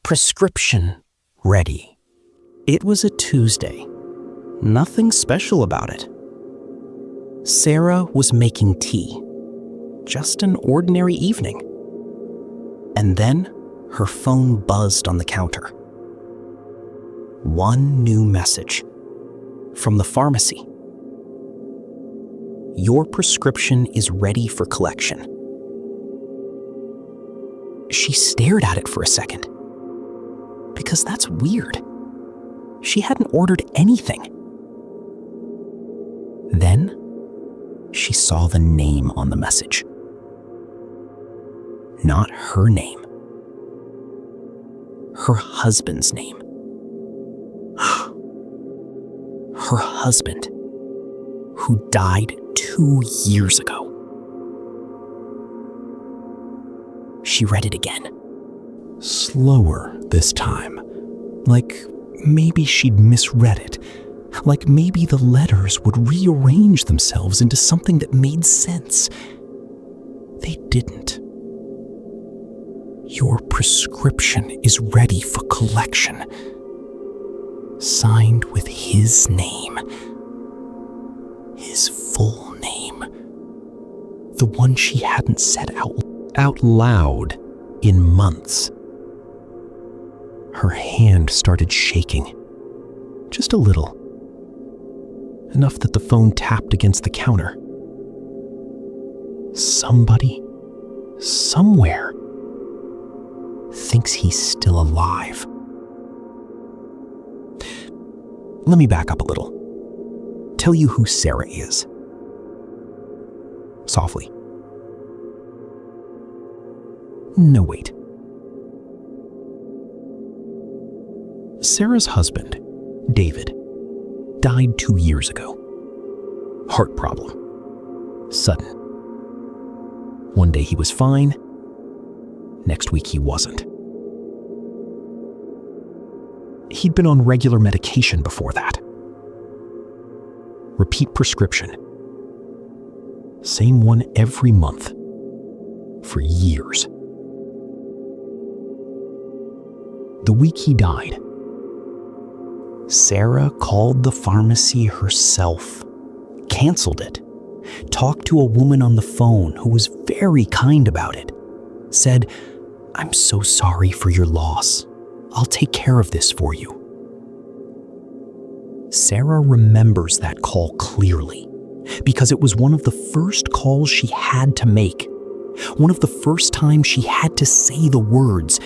Prescription ready. It was a Tuesday. Nothing special about it. Sarah was making tea. Just an ordinary evening. And then her phone buzzed on the counter. One new message from the pharmacy. Your prescription is ready for collection. She stared at it for a second. Because that's weird. She hadn't ordered anything. Then, she saw the name on the message. Not her name. Her husband's name. Her husband, who died 2 years ago. She read it again. Slower this time. Like maybe she'd misread it. Like maybe the letters would rearrange themselves into something that made sense. They didn't. Your prescription is ready for collection. Signed with his name. His full name. The one she hadn't said out loud in months. Her hand started shaking. Just a little. Enough that the phone tapped against the counter. Somebody, somewhere, thinks he's still alive. Let me back up a little. Tell you who Sarah is. Softly. No, wait. Sarah's husband, David, died 2 years ago. Heart problem. Sudden. One day he was fine. Next week he wasn't. He'd been on regular medication before that. Repeat prescription. Same one every month. For years. The week he died, Sarah called the pharmacy herself, canceled it, talked to a woman on the phone who was very kind about it, said, "I'm so sorry for your loss. I'll take care of this for you." Sarah remembers that call clearly because it was one of the first calls she had to make. One of the first times she had to say the words,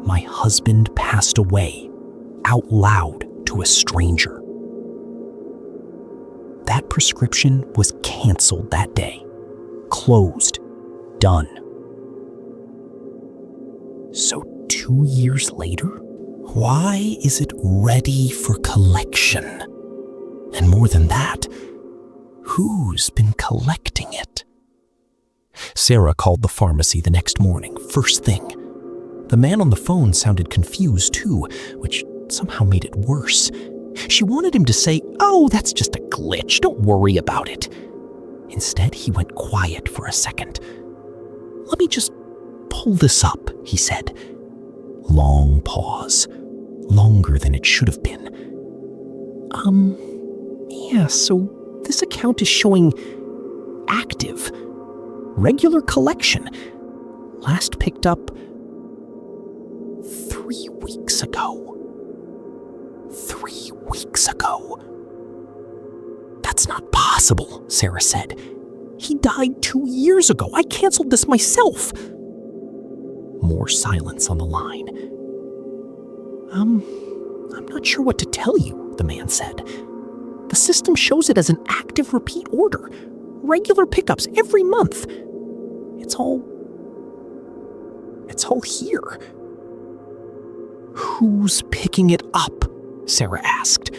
"My husband passed away," out loud to a stranger. That prescription was canceled that day. Closed. Done. So 2 years later, why is it ready for collection? And more than that, who's been collecting it? Sarah called the pharmacy the next morning, first thing. The man on the phone sounded confused too, which somehow made it worse. She wanted him to say, "Oh, that's just a glitch, don't worry about it." Instead, he went quiet for a second. "Let me just pull this up," he said. Long pause. Longer than it should have been. Yeah, so this account is showing active. Regular collection. Last picked up 3 weeks ago. 3 weeks ago. That's not possible, Sarah said. He died 2 years ago. I canceled this myself. More silence on the line. I'm not sure what to tell you, the man said. The system shows it as an active repeat order. Regular pickups every month. It's all here. Who's picking it up? Sarah asked.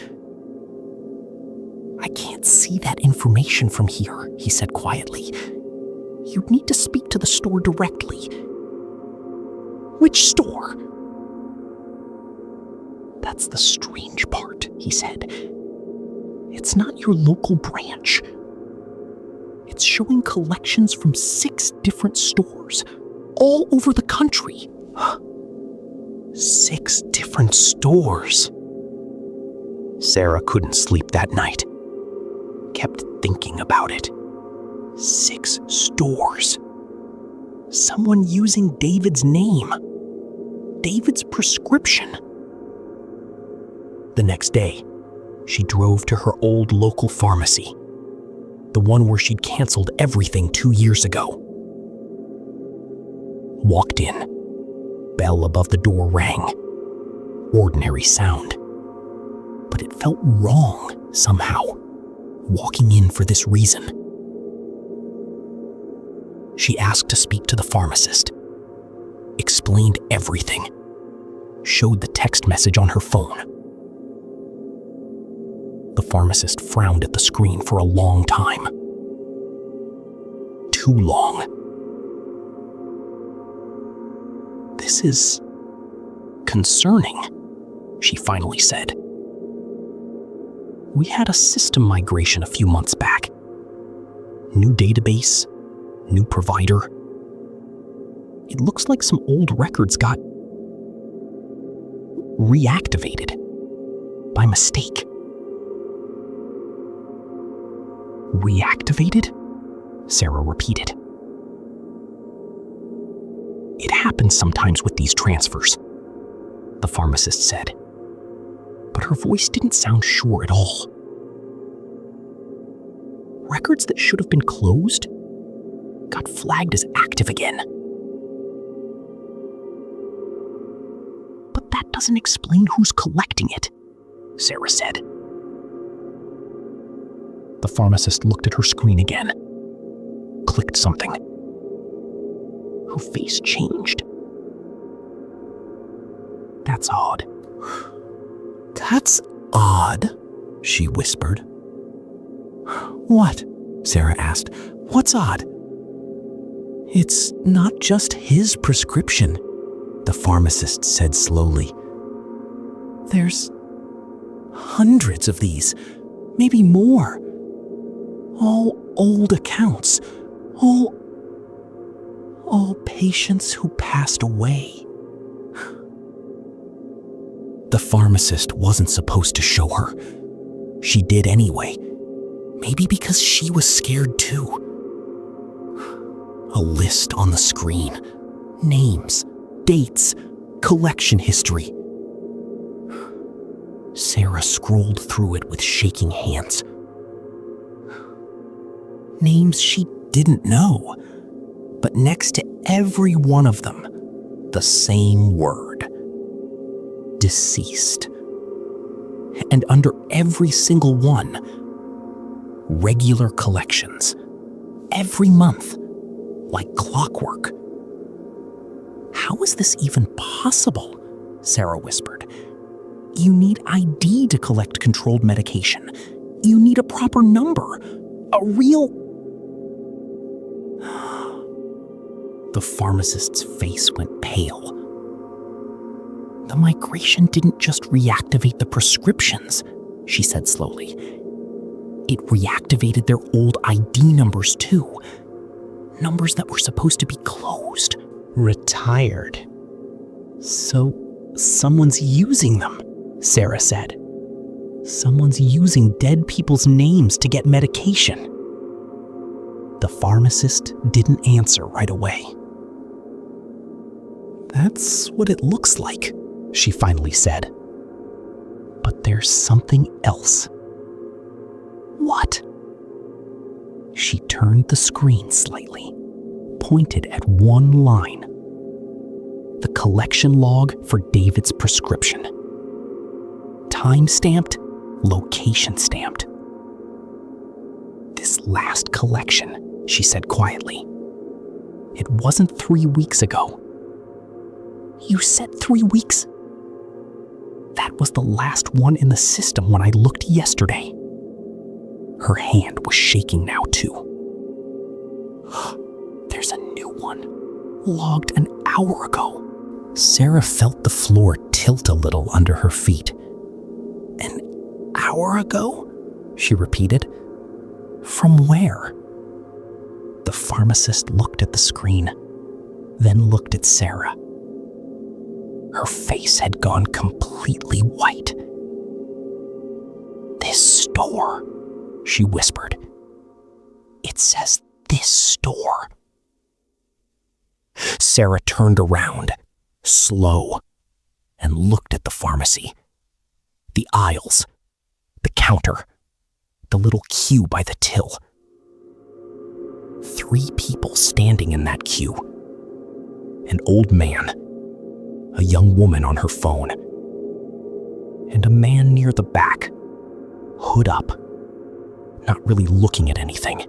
I can't see that information from here, he said quietly. You'd need to speak to the store directly. Which store? That's the strange part, he said. It's not your local branch. It's showing collections from 6 different stores, all over the country. 6 different stores. Sarah couldn't sleep that night. Kept thinking about it. 6 stores. Someone using David's name. David's prescription. The next day, she drove to her old local pharmacy. The one where she'd canceled everything 2 years ago. Walked in. Bell above the door rang. Ordinary sound. But it felt wrong somehow, walking in for this reason. She asked to speak to the pharmacist. Explained everything. Showed the text message on her phone. The pharmacist frowned at the screen for a long time. Too long. This is concerning, she finally said. We had a system migration a few months back. New database, new provider. It looks like some old records got reactivated by mistake. Reactivated? Sarah repeated. It happens sometimes with these transfers, the pharmacist said. But her voice didn't sound sure at all. Records that should have been closed got flagged as active again. But that doesn't explain who's collecting it, Sarah said. The pharmacist looked at her screen again, clicked something. Her face changed. That's odd. That's odd, she whispered. What? Sarah asked. What's odd? It's not just his prescription, the pharmacist said slowly. There's hundreds of these, maybe more. All old accounts, all patients who passed away. The pharmacist wasn't supposed to show her. She did anyway. Maybe because she was scared too. A list on the screen. Names, dates, collection history. Sarah scrolled through it with shaking hands. Names she didn't know, but next to every one of them, the same word. Deceased. And under every single one, regular collections. Every month, like clockwork. How is this even possible? Sarah whispered. You need ID to collect controlled medication. You need a proper number. A real... The pharmacist's face went pale. The migration didn't just reactivate the prescriptions, she said slowly. It reactivated their old ID numbers too. Numbers that were supposed to be closed. Retired. So someone's using them, Sarah said. Someone's using dead people's names to get medication. The pharmacist didn't answer right away. That's what it looks like, she finally said. But there's something else. What? She turned the screen slightly, pointed at one line. The collection log for David's prescription. Time-stamped, location-stamped. This last collection, she said quietly. It wasn't 3 weeks ago. You said 3 weeks? That was the last one in the system when I looked yesterday. Her hand was shaking now, too. There's a new one, logged an hour ago. Sarah felt the floor tilt a little under her feet. An hour ago? She repeated. From where? The pharmacist looked at the screen, then looked at Sarah. Her face had gone completely white. "This store," she whispered. "It says this store." Sarah turned around, slow, and looked at the pharmacy. The aisles, the counter, the little queue by the till. 3 people standing in that queue. An old man, a young woman on her phone, and a man near the back, hood up, not really looking at anything.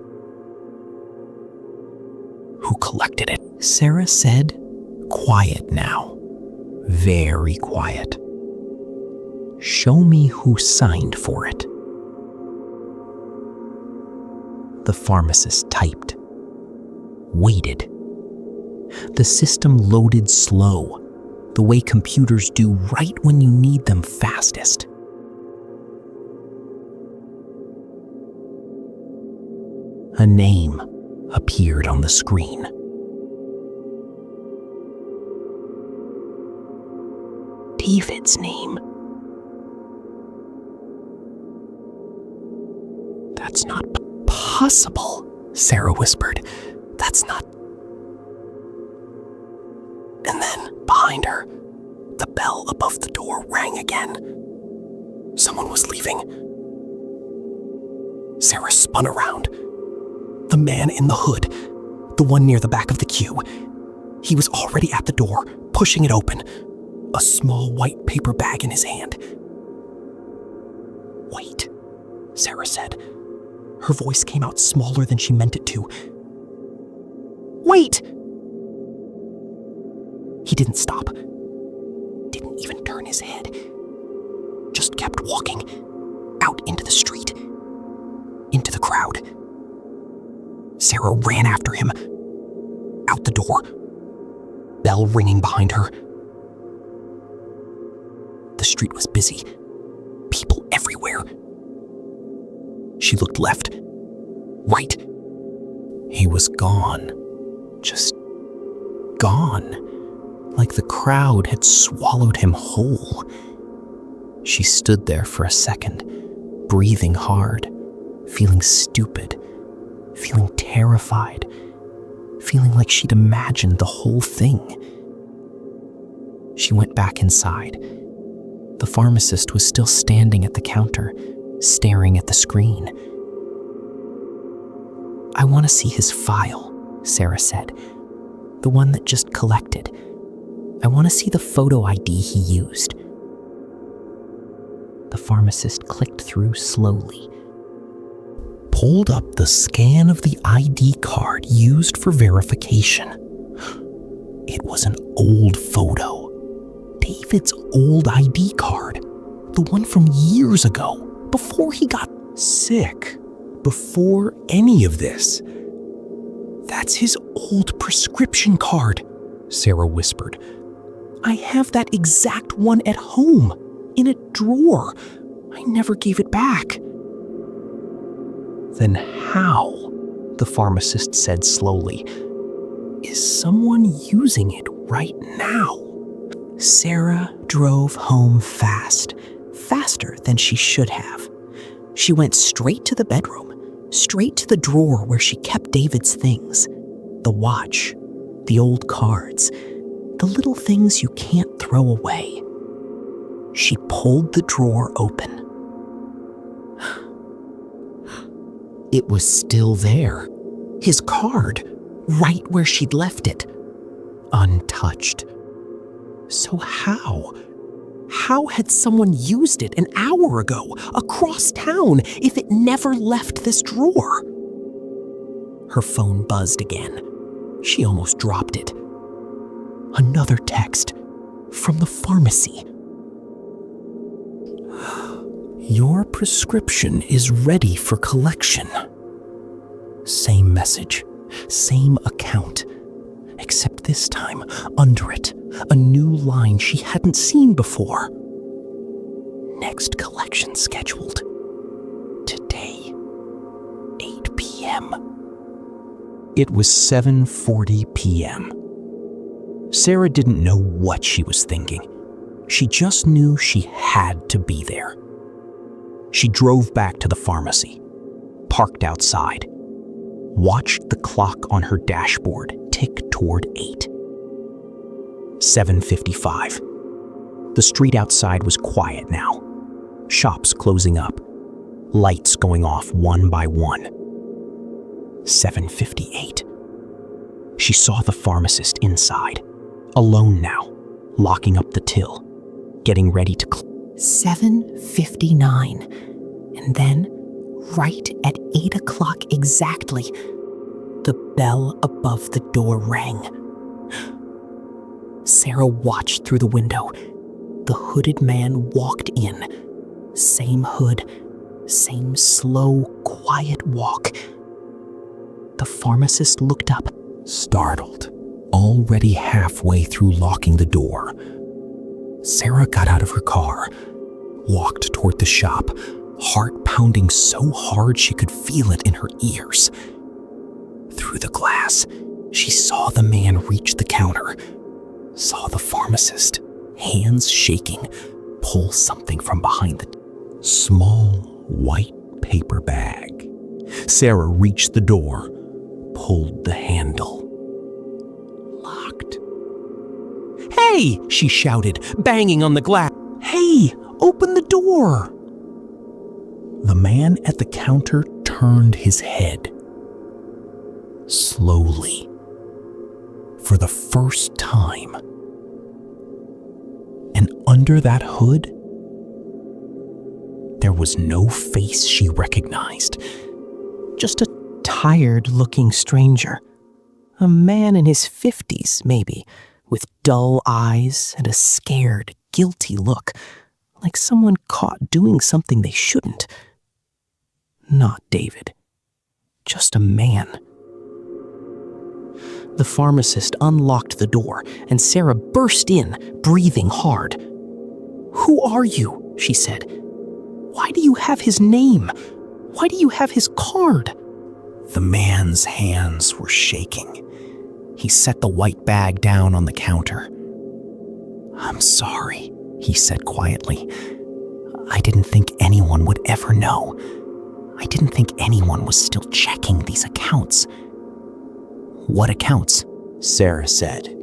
"Who collected it?" Sarah said, quiet now, very quiet. "Show me who signed for it." The pharmacist typed, waited. The system loaded slow, the way computers do right when you need them fastest. A name appeared on the screen. David's name. "That's not possible," Sarah whispered. "That's not..." And then, behind her, the bell above the door rang again. Someone was leaving. Sarah spun around. The man in the hood, the one near the back of the queue. He was already at the door, pushing it open, a small white paper bag in his hand. "Wait," Sarah said. Her voice came out smaller than she meant it to. "Wait!" He didn't stop, didn't even turn his head, just kept walking out into the street, into the crowd. Sarah ran after him, out the door, bell ringing behind her. The street was busy, people everywhere. She looked left, right. He was gone, just gone, like the crowd had swallowed him whole. She stood there for a second, breathing hard, feeling stupid, feeling terrified, feeling like she'd imagined the whole thing. She went back inside. The pharmacist was still standing at the counter, staring at the screen. "I want to see his file," Sarah said. "The one that just collected. I want to see the photo ID he used." The pharmacist clicked through slowly, pulled up the scan of the ID card used for verification. It was an old photo. David's old ID card. The one from years ago, before he got sick, before any of this. "That's his old prescription card," Sarah whispered. "I have that exact one at home, in a drawer. I never gave it back." "Then how?" the pharmacist said slowly. "Is someone using it right now?" Sarah drove home fast, faster than she should have. She went straight to the bedroom, straight to the drawer where she kept David's things. The watch, the old cards, the little things you can't throw away. She pulled the drawer open. It was still there. His card, right where she'd left it, untouched. So how? How had someone used it an hour ago, across town, if it never left this drawer? Her phone buzzed again. She almost dropped it. Another text from the pharmacy. "Your prescription is ready for collection." Same message, same account, except this time, under it, a new line she hadn't seen before. "Next collection scheduled. Today, 8 p.m. It was 7:40 p.m. Sarah didn't know what she was thinking. She just knew she had to be there. She drove back to the pharmacy, parked outside, watched the clock on her dashboard tick toward 8. 7:55. The street outside was quiet now. Shops closing up, lights going off one by one. 7:58. She saw the pharmacist inside, alone now, locking up the till, getting ready to 7:59. And then, right at 8 o'clock exactly, the bell above the door rang. Sarah watched through the window. The hooded man walked in. Same hood, same slow, quiet walk. The pharmacist looked up, startled, already halfway through locking the door. Sarah got out of her car, walked toward the shop, heart pounding so hard she could feel it in her ears. Through the glass, she saw the man reach the counter, saw the pharmacist, hands shaking, pull something from behind the small white paper bag. Sarah reached the door, pulled the handle. Locked. "Hey!" she shouted, banging on the glass. "Hey! Open the door!" The man at the counter turned his head. Slowly. For the first time. And under that hood, there was no face she recognized. Just a tired-looking stranger. A man in his 50s, maybe, with dull eyes and a scared, guilty look, like someone caught doing something they shouldn't. Not David. Just a man. The pharmacist unlocked the door, and Sarah burst in, breathing hard. "Who are you?" she said. "Why do you have his name? Why do you have his card?" The man's hands were shaking. He set the white bag down on the counter. "I'm sorry," he said quietly. "I didn't think anyone would ever know. I didn't think anyone was still checking these accounts." "What accounts?" Sarah said.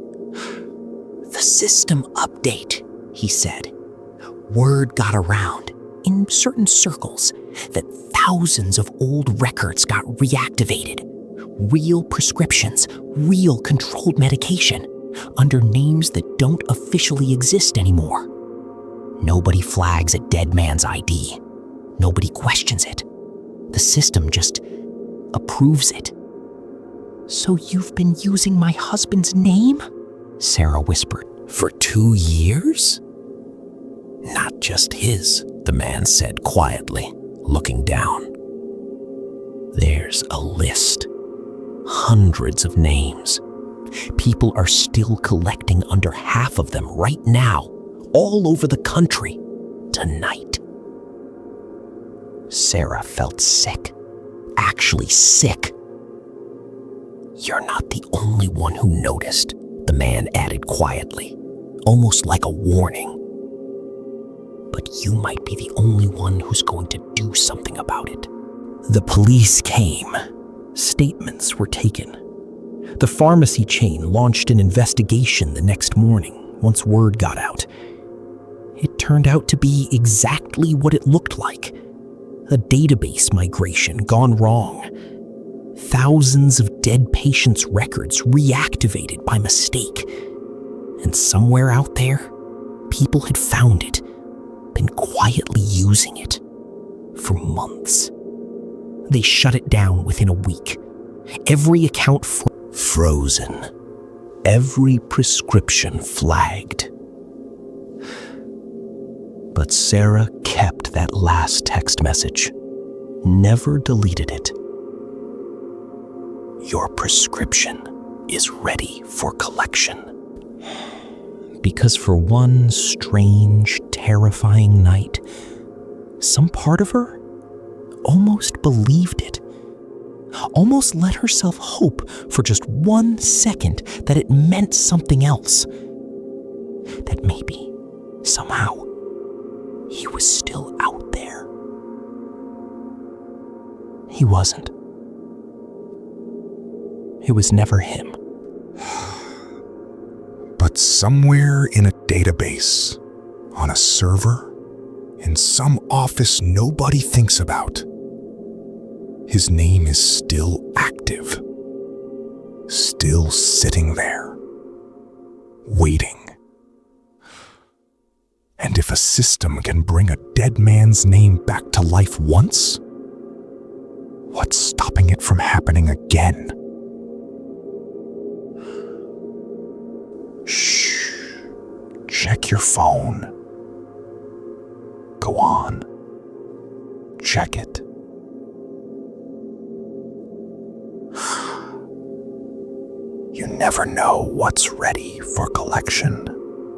"The system update," he said. "Word got around, in certain circles, that thousands of old records got reactivated. Real prescriptions, real controlled medication, under names that don't officially exist anymore. Nobody flags a dead man's ID. Nobody questions it. The system just approves it." "So you've been using my husband's name?" Sarah whispered. "For 2 years?" "Not just his," the man said quietly, looking down. "There's a list. Hundreds of names. People are still collecting under half of them right now, all over the country, tonight." Sarah felt sick. Actually sick. "You're not the only one who noticed," the man added quietly, almost like a warning. "But you might be the only one who's going to do something about it." The police came. Statements were taken. The pharmacy chain launched an investigation the next morning once word got out. It turned out to be exactly what it looked like. A database migration gone wrong. Thousands of dead patients' records reactivated by mistake. And somewhere out there, people had found it, been quietly using it for months. They shut it down within a week. Every account frozen. Every prescription flagged. But Sarah kept that last text message, never deleted it. "Your prescription is ready for collection." Because for one strange, terrifying night, some part of her almost believed it. almost let herself hope for just 1 second that it meant something else. That maybe, somehow, he was still out there. He wasn't. It was never him. But somewhere in a database, on a server, in some office nobody thinks about, his name is still active, still sitting there, waiting. And if a system can bring a dead man's name back to life once, what's stopping it from happening again? Shh. Check your phone. Go on. Check it. You never know what's ready for collection.